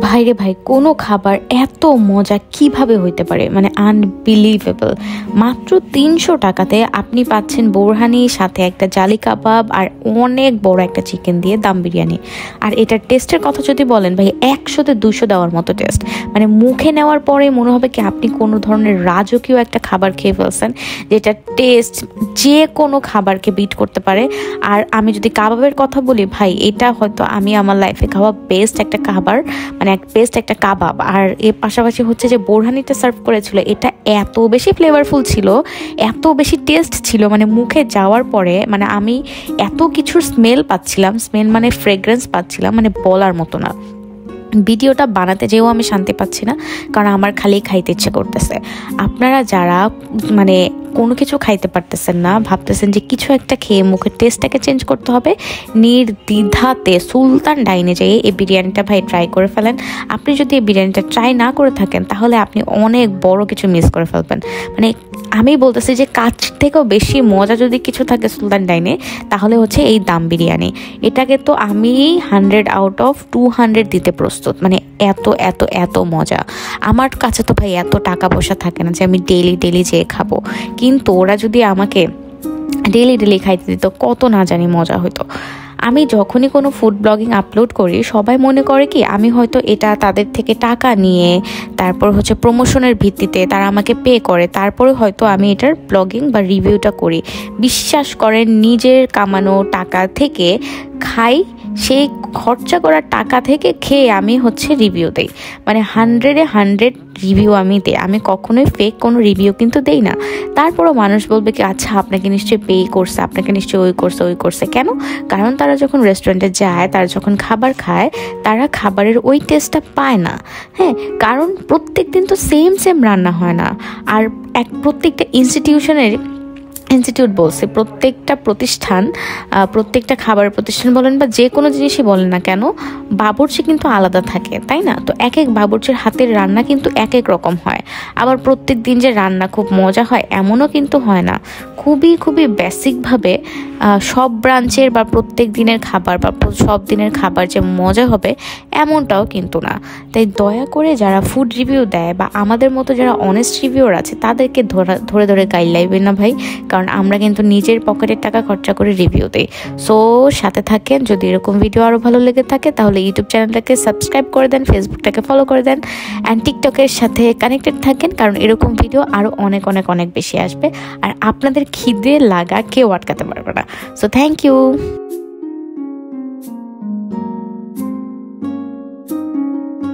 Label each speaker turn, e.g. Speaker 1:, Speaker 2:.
Speaker 1: ভাইরে ভাই, কোনো খাবার এত মজা কিভাবে হইতে পারে, মানে আনবিলিভেবল। মাত্র 300 টাকাতে আপনি পাচ্ছেন বোরহানি, সাথে একটা জালি কাবাব আর অনেক বড় একটা চিকেন দিয়ে দম বিরিয়ানি। আর এটার টেস্টের কথা যদি বলেন ভাই, 100-তে 200 দেওয়ার মতো টেস্ট। মানে মুখে নেওয়ার পরে মনে হবে কি আপনি কোনো ধরনের রাজকীয় একটা খাবার খেয়ে ফেলছেন, যেটা টেস্ট যে কোনো খাবারকে বিট করতে পারে। আর আমি যদি কাবাবের কথা বলি ভাই, এটা হয়তো আমি আমার লাইফে খাওয়া বেস্ট একটা খাবার, মানে বেস্ট একটা কাবাব। আর এর পাশাপাশি হচ্ছে যে বোরহানিটা সার্ভ করেছিল, এটা এত বেশি ফ্লেভারফুল ছিল, এত বেশি টেস্ট ছিল, মানে মুখে যাওয়ার পরে মানে আমি এত কিছুর স্মেল পাচ্ছিলাম, স্মেল মানে ফ্রেগ্রেন্স পাচ্ছিলাম, মানে বলার মতো না। ভিডিওটা বানাতে যেও আমি শান্তি পাচ্ছি না, কারণ আমার খালি খাইতে ইচ্ছে করতেছে। আপনারা যারা মানে কোনো কিছু খাইতে পারতেছেন না, ভাবতেছেন যে কিছু একটা খেয়ে মুখের টেস্টটাকে চেঞ্জ করতে হবে, নির্দ্বিধাতে সুলতান ডাইনে যেয়ে এই বিরিয়ানিটা ভাই ট্রাই করে ফেলেন। আপনি যদি এই বিরিয়ানিটা ট্রাই না করে থাকেন, তাহলে আপনি অনেক বড় কিছু মিস করে ফেলবেন। মানে আমি বলতেছি যে কাছ থেকেও বেশি মজা যদি কিছু থাকে সুলতান ডাইনে, তাহলে হচ্ছে এই দম বিরিয়ানি। এটাকে তো আমি 100 আউট অফ 200 দিতে প্রস্তুত। মানে এত এত এত মজা। আমার কাছে তো ভাই এত টাকা পয়সা থাকে না যে আমি ডেইলি ডেইলি যেয়ে খাবো, কিন্তু ওরা যদি আমাকে ডেইলি ডেইলি খাইতে দিত, কত না জানি মজা হতো। আমি যখনই কোনো ফুড ব্লগিং আপলোড করি, সবাই মনে করে কি আমি হয়তো এটা তাদের থেকে টাকা নিয়ে, তারপর হচ্ছে প্রমোশনের ভিত্তিতে তারা আমাকে পে করে, তারপরে হয়তো আমি এটার ব্লগিং বা রিভিউটা করি। বিশ্বাস করেন, নিজের কামানো টাকা থেকে খাই, সেই খরচা করার টাকা থেকে খেয়ে আমি হচ্ছে রিভিউ দেই। মানে 100-এ 100 রিভিউ আমি দিই। আমি কখনোই ফেক কোনো রিভিউ কিন্তু দেই না। তারপরও মানুষ বলবে কি আচ্ছা আপনাকে নিশ্চয়ই পে করছে, আপনাকে নিশ্চয়ই ওই করছে। কেন? কারণ তারা যখন রেস্টুরেন্টে যায়, তারা যখন খাবার খায়, তারা খাবারের ওই টেস্টটা পায় না। হ্যাঁ, কারণ প্রত্যেক দিন তো সেম রান্না হয় না। আর প্রত্যেকটা ইনস্টিটিউট বলছে, প্রত্যেকটা প্রতিষ্ঠান, প্রত্যেকটা খাবার প্রতিষ্ঠান বলেন বা যে কোনো জিনিসই বলেন না কেন, বাবুর্চি কিন্তু আলাদা থাকে, তাই না? তো এক এক বাবুর্চির হাতের রান্না কিন্তু এক এক রকম হয়। আবার প্রত্যেক দিন যে রান্না খুব মজা হয় এমনও কিন্তু হয় না। খুবই বেসিকভাবে সব ব্রাঞ্চের বা প্রত্যেক দিনের খাবার বা সব দিনের খাবার যে মজা হবে এমনটাও কিন্তু না। তাই দয়া করে যারা ফুড রিভিউ দেয় বা আমাদের মতো যারা অনেস্ট রিভিউর আছে, তাদেরকে ধরে গাইডলাইন না ভাই, কারণ আমরা কিন্তু নিজের পকেটের টাকা খরচা করে রিভিউ দিই। সো সাথে থাকেন। যদি এরকম ভিডিও আরও ভালো লেগে থাকে, তাহলে ইউটিউব চ্যানেলটাকে সাবস্ক্রাইব করে দেন, ফেসবুকটাকে ফলো করে দেন, অ্যান্ড টিকটকের সাথে কানেক্টেড থাকেন, কারণ এরকম ভিডিও আরও অনেক বেশি আসবে। আর আপনাদের খিদে লাগা কেউ আটকাতে পারবে না। So thank you.